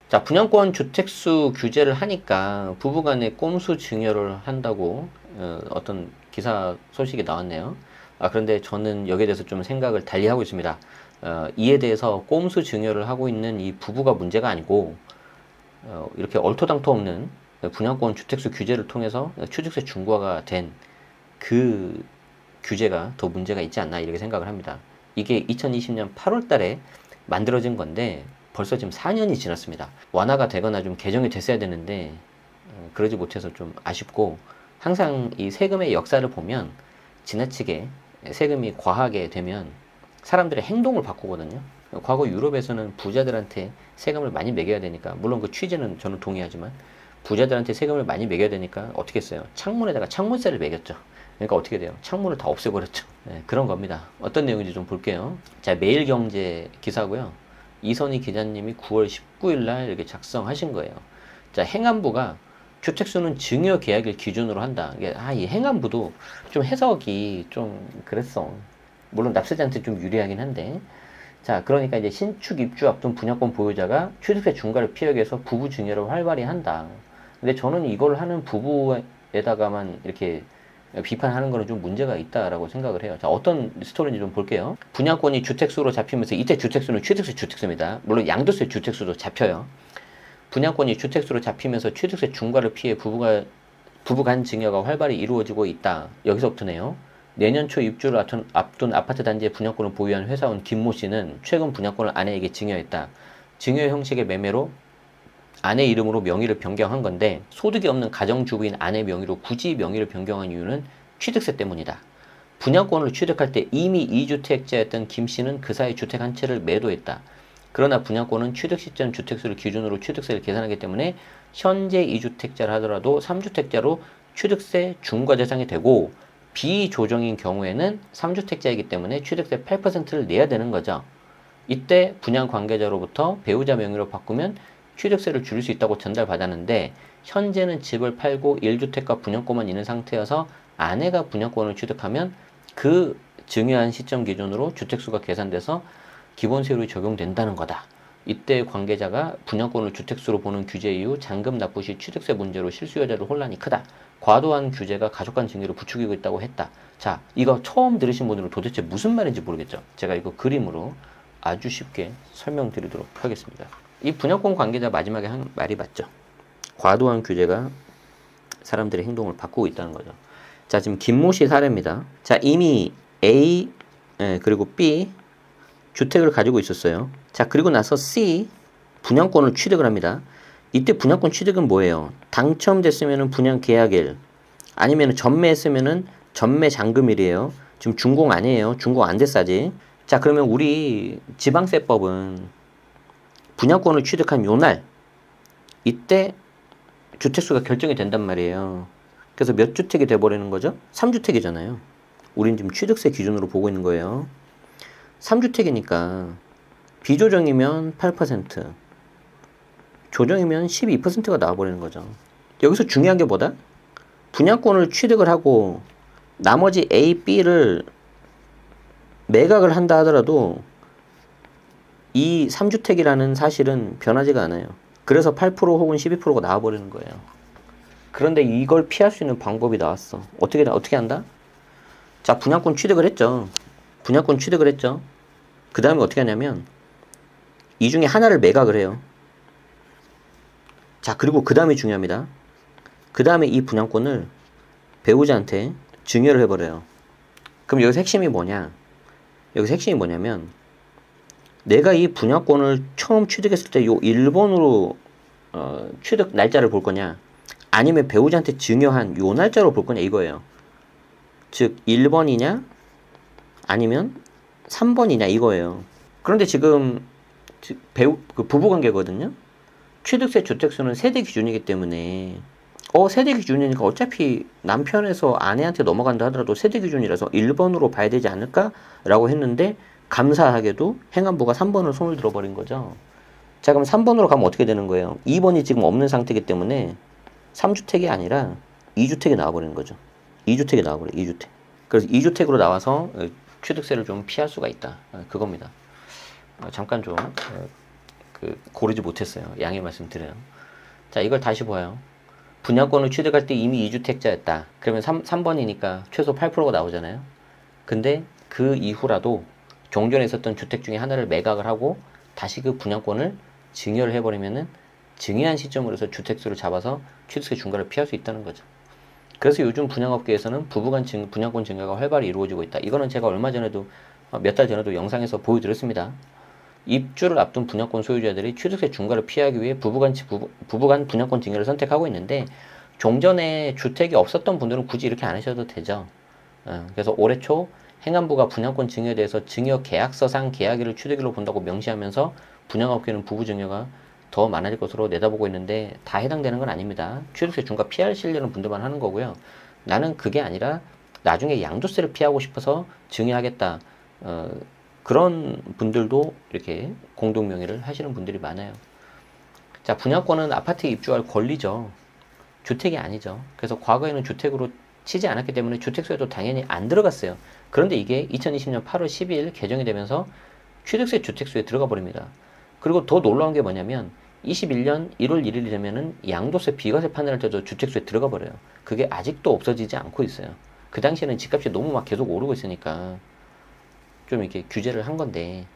자, 분양권 주택수 규제를 하니까 부부간에 꼼수 증여를 한다고 어떤 기사 소식이 나왔네요. 그런데 저는 여기에 대해서 좀 생각을 달리 하고 있습니다. 이에 대해서 꼼수 증여를 하고 있는 이 부부가 문제가 아니고 이렇게 얼토당토 없는 분양권 주택수 규제를 통해서 취득세 중과가 된 그 규제가 더 문제가 있지 않나 이렇게 생각을 합니다. 이게 2020년 8월 달에 만들어진 건데 벌써 지금 4년이 지났습니다. 완화가 되거나 좀 개정이 됐어야 되는데 그러지 못해서 좀 아쉽고, 항상 이 세금의 역사를 보면 지나치게 세금이 과하게 되면 사람들의 행동을 바꾸거든요. 과거 유럽에서는 부자들한테 세금을 많이 매겨야 되니까, 물론 그 취지는 저는 동의하지만 부자들한테 세금을 많이 매겨야 되니까 어떻게 했어요? 창문에다가 창문세를 매겼죠. 그러니까 어떻게 돼요? 창문을 다 없애버렸죠. 네, 그런 겁니다. 어떤 내용인지 좀 볼게요. 자, 매일경제 기사고요. 이선희 기자님이 9월 19일 날 이렇게 작성하신 거예요. 자, 행안부가 주택수는 증여 계약일 기준으로 한다. 이 행안부도 좀 해석이 좀 그랬어. 물론 납세자한테 좀 유리하긴 한데. 자, 그러니까 이제 신축 입주 앞둔 분양권 보유자가 취득세 중과를 피하기 위해서 부부 증여를 활발히 한다. 근데 저는 이걸 하는 부부에다가만 이렇게 비판하는 거는 좀 문제가 있다라고 생각을 해요. 자, 어떤 스토리인지 좀 볼게요. 분양권이 주택수로 잡히면서, 이때 주택수는 취득세 주택수입니다. 물론 양도세 주택수도 잡혀요. 분양권이 주택수로 잡히면서 취득세 중과를 피해 부부간 증여가 활발히 이루어지고 있다. 여기서부터네요. 내년 초 입주를 앞둔 아파트 단지의 분양권을 보유한 회사원 김모 씨는 최근 분양권을 아내에게 증여했다. 증여 형식의 매매로 아내 이름으로 명의를 변경한 건데, 소득이 없는 가정주부인 아내 명의로 굳이 명의를 변경한 이유는 취득세 때문이다. 분양권을 취득할 때 이미 2주택자였던 김 씨는 그 사이 주택 한 채를 매도했다. 그러나 분양권은 취득 시점 주택수를 기준으로 취득세를 계산하기 때문에 현재 2주택자를 하더라도 3주택자로 취득세 중과 대상이 되고, 비조정인 경우에는 3주택자이기 때문에 취득세 8%를 내야 되는 거죠. 이때 분양 관계자로부터 배우자 명의로 바꾸면 취득세를 줄일 수 있다고 전달받았는데, 현재는 집을 팔고 1주택과 분양권만 있는 상태여서 아내가 분양권을 취득하면 그 증여한 시점 기준으로 주택수가 계산돼서 기본세율이 적용된다는 거다. 이때 관계자가 분양권을 주택수로 보는 규제 이후 잔금 납부 시 취득세 문제로 실수요자로 혼란이 크다. 과도한 규제가 가족간 증여를 부추기고 있다고 했다. 자, 이거 처음 들으신 분들은 도대체 무슨 말인지 모르겠죠. 제가 이거 그림으로 아주 쉽게 설명드리도록 하겠습니다. 이 분양권 관계자 마지막에 한 말이 맞죠. 과도한 규제가 사람들의 행동을 바꾸고 있다는 거죠. 자, 지금 김모 씨 사례입니다. 자, 이미 A 그리고 B 주택을 가지고 있었어요. 자, 그리고 나서 C 분양권을 취득을 합니다. 이때 분양권 취득은 뭐예요? 당첨됐으면 분양 계약일, 아니면 전매했으면 전매 잔금일이에요. 지금 준공 아니에요. 준공 안 됐어 아직. 자, 그러면 우리 지방세법은 분양권을 취득한 요날, 이때 주택수가 결정이 된단 말이에요. 그래서 몇 주택이 돼버리는 거죠? 3주택이잖아요. 우린 지금 취득세 기준으로 보고 있는 거예요. 3주택이니까 비조정이면 8%, 조정이면 12%가 나와버리는 거죠. 여기서 중요한 게 뭐다? 분양권을 취득을 하고 나머지 A, B를 매각을 한다 하더라도 이 3주택이라는 사실은 변하지가 않아요. 그래서 8% 혹은 12%가 나와버리는 거예요. 그런데 이걸 피할 수 있는 방법이 나왔어. 어떻게 한다? 자, 분양권 취득을 했죠. 분양권 취득을 했죠. 그 다음에 어떻게 하냐면 이 중에 하나를 매각을 해요. 자, 그리고 그 다음이 중요합니다. 그 다음에 이 분양권을 배우자한테 증여를 해버려요. 그럼 여기서 핵심이 뭐냐? 여기서 핵심이 뭐냐면, 내가 이 분양권을 처음 취득했을 때 요 1번으로 취득 날짜를 볼 거냐, 아니면 배우자한테 증여한 요 날짜로 볼 거냐, 이거예요. 즉 1번이냐 아니면 3번이냐 이거예요. 그런데 지금 부부관계거든요. 취득세 주택수는 세대 기준이기 때문에 세대 기준이니까 어차피 남편에서 아내한테 넘어간다 하더라도 세대 기준이라서 1번으로 봐야 되지 않을까? 라고 했는데, 감사하게도 행안부가 3번을 손을 들어버린 거죠. 자, 그럼 3번으로 가면 어떻게 되는 거예요? 2번이 지금 없는 상태이기 때문에 3주택이 아니라 2주택이 나와버리는 거죠. 2주택이 나와버려요. 2주택. 그래서 2주택으로 나와서 취득세를 좀 피할 수가 있다. 그겁니다. 잠깐 좀 고르지 못했어요. 양해 말씀드려요. 자, 이걸 다시 봐요. 분양권을 취득할 때 이미 2주택자였다. 그러면 3번이니까 최소 8%가 나오잖아요. 근데 그 이후라도 종전에 있었던 주택 중에 하나를 매각을 하고 다시 그 분양권을 증여를 해버리면은 증여한 시점으로서 주택수를 잡아서 취득세 중과를 피할 수 있다는 거죠. 그래서 요즘 분양업계에서는 부부간 분양권 증여가 활발히 이루어지고 있다. 이거는 제가 얼마 전에도 몇 달 전에도 영상에서 보여드렸습니다. 입주를 앞둔 분양권 소유자들이 취득세 중과를 피하기 위해 부부간 분양권 증여를 선택하고 있는데 종전에 주택이 없었던 분들은 굳이 이렇게 안 하셔도 되죠. 그래서 올해 초 행안부가 분양권 증여에 대해서 증여 계약서상 계약일을 취득일로 본다고 명시하면서 분양업계는 부부 증여가 더 많아질 것으로 내다보고 있는데 다 해당되는 건 아닙니다. 취득세 중과 피하시려는 분들만 하는 거고요. 나는 그게 아니라 나중에 양도세를 피하고 싶어서 증여하겠다. 그런 분들도 이렇게 공동명의를 하시는 분들이 많아요. 자, 분양권은 아파트에 입주할 권리죠. 주택이 아니죠. 그래서 과거에는 주택으로 치지 않았기 때문에 주택수에도 당연히 안 들어갔어요. 그런데 이게 2020년 8월 12일 개정이 되면서 취득세 주택수에 들어가 버립니다. 그리고 더 놀라운 게 뭐냐면 21년 1월 1일이 되면은 양도세 비과세 판단을 떠도 주택수에 들어가 버려요. 그게 아직도 없어지지 않고 있어요. 그 당시에는 집값이 너무 막 계속 오르고 있으니까 좀 이렇게 규제를 한 건데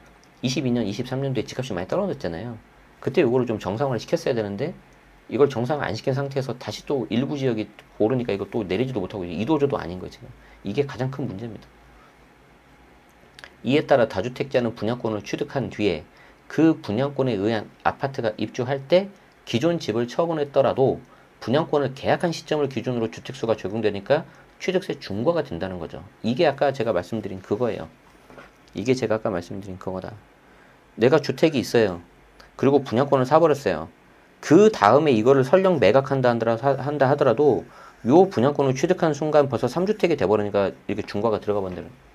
22년, 23년도에 집값이 많이 떨어졌잖아요. 그때 이거를 좀 정상화를 시켰어야 되는데 이걸 정상화 안 시킨 상태에서 다시 또 일부 지역이 오르니까 이거 또 내리지도 못하고 이도저도 아닌 거예요, 지금. 이게 가장 큰 문제입니다. 이에 따라 다주택자는 분양권을 취득한 뒤에 그 분양권에 의한 아파트가 입주할 때 기존 집을 처분했더라도 분양권을 계약한 시점을 기준으로 주택수가 적용되니까 취득세 중과가 된다는 거죠. 이게 아까 제가 말씀드린 그거예요. 이게 제가 아까 말씀드린 그거다. 내가 주택이 있어요. 그리고 분양권을 사버렸어요. 그 다음에 이거를 설령 매각한다 하더라도 요 분양권을 취득한 순간 벌써 3주택이 돼버리니까 이렇게 중과가 들어가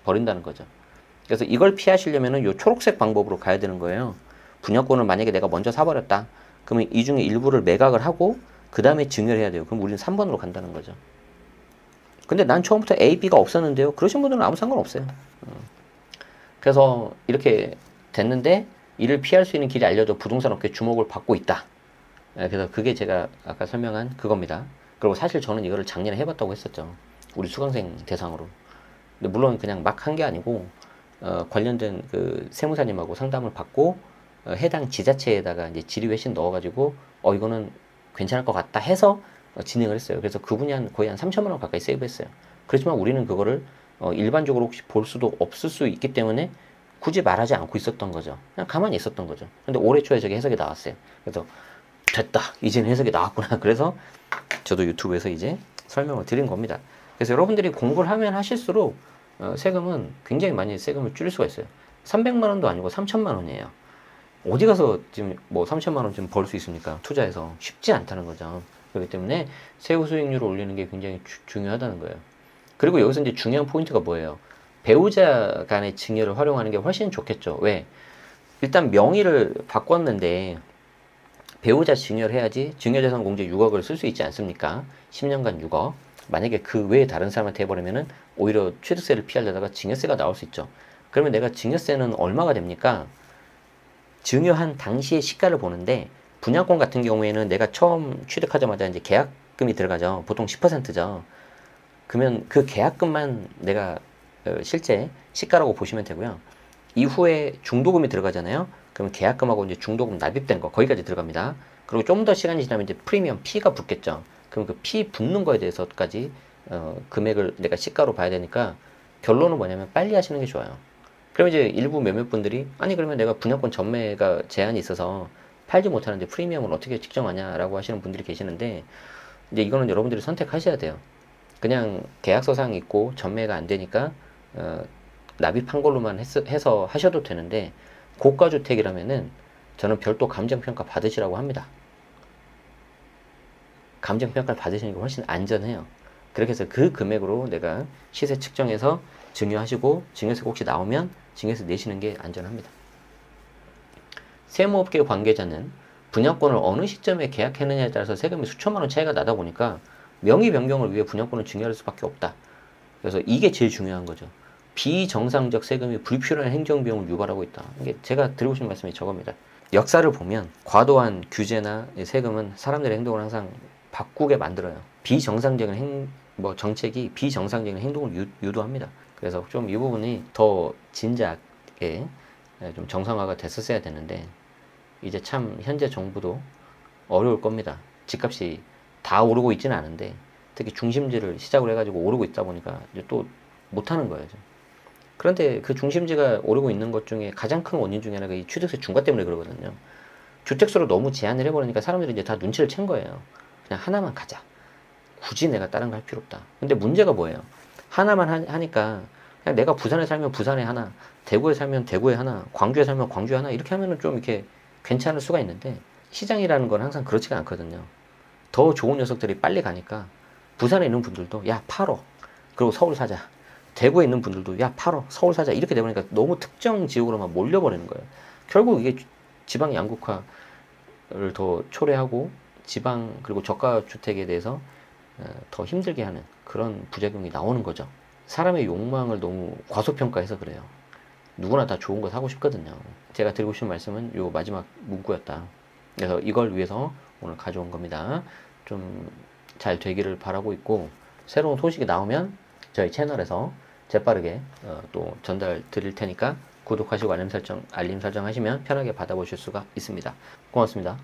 버린다는 거죠. 그래서 이걸 피하시려면은 요 초록색 방법으로 가야 되는 거예요. 분양권을 만약에 내가 먼저 사버렸다. 그러면 이 중에 일부를 매각을 하고 그 다음에 증여를 해야 돼요. 그럼 우리는 3번으로 간다는 거죠. 근데 난 처음부터 A, B가 없었는데요. 그러신 분들은 아무 상관없어요. 그래서 이렇게 됐는데 이를 피할 수 있는 길이 알려져 부동산 업계 주목을 받고 있다. 그래서 그게 제가 아까 설명한 그겁니다. 그리고 사실 저는 이거를 작년에 해봤다고 했었죠. 우리 수강생 대상으로. 근데 물론 그냥 막 한 게 아니고 관련된 그 세무사님하고 상담을 받고 해당 지자체에다가 이제 질의회신 넣어가지고 이거는 괜찮을 것 같다 해서 진행을 했어요. 그래서 그분이 거의 한 3천만 원 가까이 세이브했어요. 그렇지만 우리는 그거를 일반적으로 혹시 볼 수도 없을 수 있기 때문에 굳이 말하지 않고 있었던 거죠. 그냥 가만히 있었던 거죠. 근데 올해 초에 저게 해석이 나왔어요. 그래서 됐다. 이제는 해석이 나왔구나. 그래서 저도 유튜브에서 이제 설명을 드린 겁니다. 그래서 여러분들이 공부를 하면 하실수록 세금은 굉장히 많이 세금을 줄일 수가 있어요. 300만 원도 아니고 3천만 원이에요. 어디 가서 지금 뭐 3천만 원 좀 벌 수 있습니까? 투자해서 쉽지 않다는 거죠. 그렇기 때문에 세후 수익률을 올리는 게 굉장히 중요하다는 거예요. 그리고 여기서 이제 중요한 포인트가 뭐예요? 배우자 간의 증여를 활용하는 게 훨씬 좋겠죠. 왜? 일단 명의를 바꿨는데 배우자 증여를 해야지 증여재산 공제 6억을 쓸 수 있지 않습니까? 10년간 6억. 만약에 그 외에 다른 사람한테 해버리면은 오히려 취득세를 피하려다가 증여세가 나올 수 있죠. 그러면 내가 증여세는 얼마가 됩니까? 증여한 당시의 시가를 보는데 분양권 같은 경우에는 내가 처음 취득하자마자 이제 계약금이 들어가죠. 보통 10%죠. 그러면 그 계약금만 내가 실제 시가라고 보시면 되고요. 이후에 중도금이 들어가잖아요. 그러면 계약금하고 이제 중도금 납입된 거 거기까지 들어갑니다. 그리고 좀 더 시간이 지나면 이제 프리미엄 P가 붙겠죠. 그럼 그 P 붙는 거에 대해서까지 금액을 내가 시가로 봐야 되니까 결론은 뭐냐면 빨리 하시는 게 좋아요. 그럼 이제 일부 몇몇 분들이 아니 그러면 내가 분양권 전매가 제한이 있어서 팔지 못하는데 프리미엄을 어떻게 측정하냐라고 하시는 분들이 계시는데 이제 이거는 여러분들이 선택하셔야 돼요. 그냥 계약서상 있고 전매가 안 되니까 납입한 걸로만 해서 하셔도 되는데 고가주택이라면은 저는 별도 감정평가 받으시라고 합니다. 감정평가를 받으시는 게 훨씬 안전해요. 그렇게 해서 그 금액으로 내가 시세 측정해서 증여하시고 증여세가 혹시 나오면 증여세 내시는 게 안전합니다. 세무업계 관계자는 분양권을 어느 시점에 계약했느냐에 따라서 세금이 수천만 원 차이가 나다 보니까 명의 변경을 위해 분양권을 증여할 수밖에 없다. 그래서 이게 제일 중요한 거죠. 비정상적 세금이 불필요한 행정비용을 유발하고 있다. 이게 제가 드리고 싶은 말씀이 저겁니다. 역사를 보면 과도한 규제나 세금은 사람들의 행동을 항상 바꾸게 만들어요. 비정상적인 정책이 비정상적인 행동을 유도합니다. 그래서 좀 이 부분이 더 진작에 좀 정상화가 됐었어야 되는데, 이제 참 현재 정부도 어려울 겁니다. 집값이 다 오르고 있지는 않은데 특히 중심지를 시작으로 해가지고 오르고 있다 보니까 이제 또 못하는 거예요. 그런데 그 중심지가 오르고 있는 것 중에 가장 큰 원인 중에 하나가 이 취득세 중과 때문에 그러거든요. 주택수를 너무 제한을 해버리니까 사람들이 이제 다 눈치를 챈 거예요. 그냥 하나만 가자. 굳이 내가 다른 거 할 필요 없다. 근데 문제가 뭐예요? 하나만 하니까 그냥 내가 부산에 살면 부산에 하나, 대구에 살면 대구에 하나, 광주에 살면 광주에 하나, 이렇게 하면은 좀 이렇게 괜찮을 수가 있는데, 시장이라는 건 항상 그렇지가 않거든요. 더 좋은 녀석들이 빨리 가니까 부산에 있는 분들도 야 팔어, 그리고 서울 사자. 대구에 있는 분들도 야 팔어, 서울 사자. 이렇게 되보니까 너무 특정 지역으로만 몰려버리는 거예요. 결국 이게 지방 양극화를 더 초래하고 지방 그리고 저가 주택에 대해서 더 힘들게 하는 그런 부작용이 나오는 거죠. 사람의 욕망을 너무 과소평가해서 그래요. 누구나 다 좋은 거 사고 싶거든요. 제가 드리고 싶은 말씀은 요 마지막 문구였다. 그래서 이걸 위해서 오늘 가져온 겁니다. 좀 잘 되기를 바라고 있고, 새로운 소식이 나오면 저희 채널에서 재빠르게 또 전달 드릴 테니까 구독하시고 알림 설정 하시면 편하게 받아보실 수가 있습니다. 고맙습니다.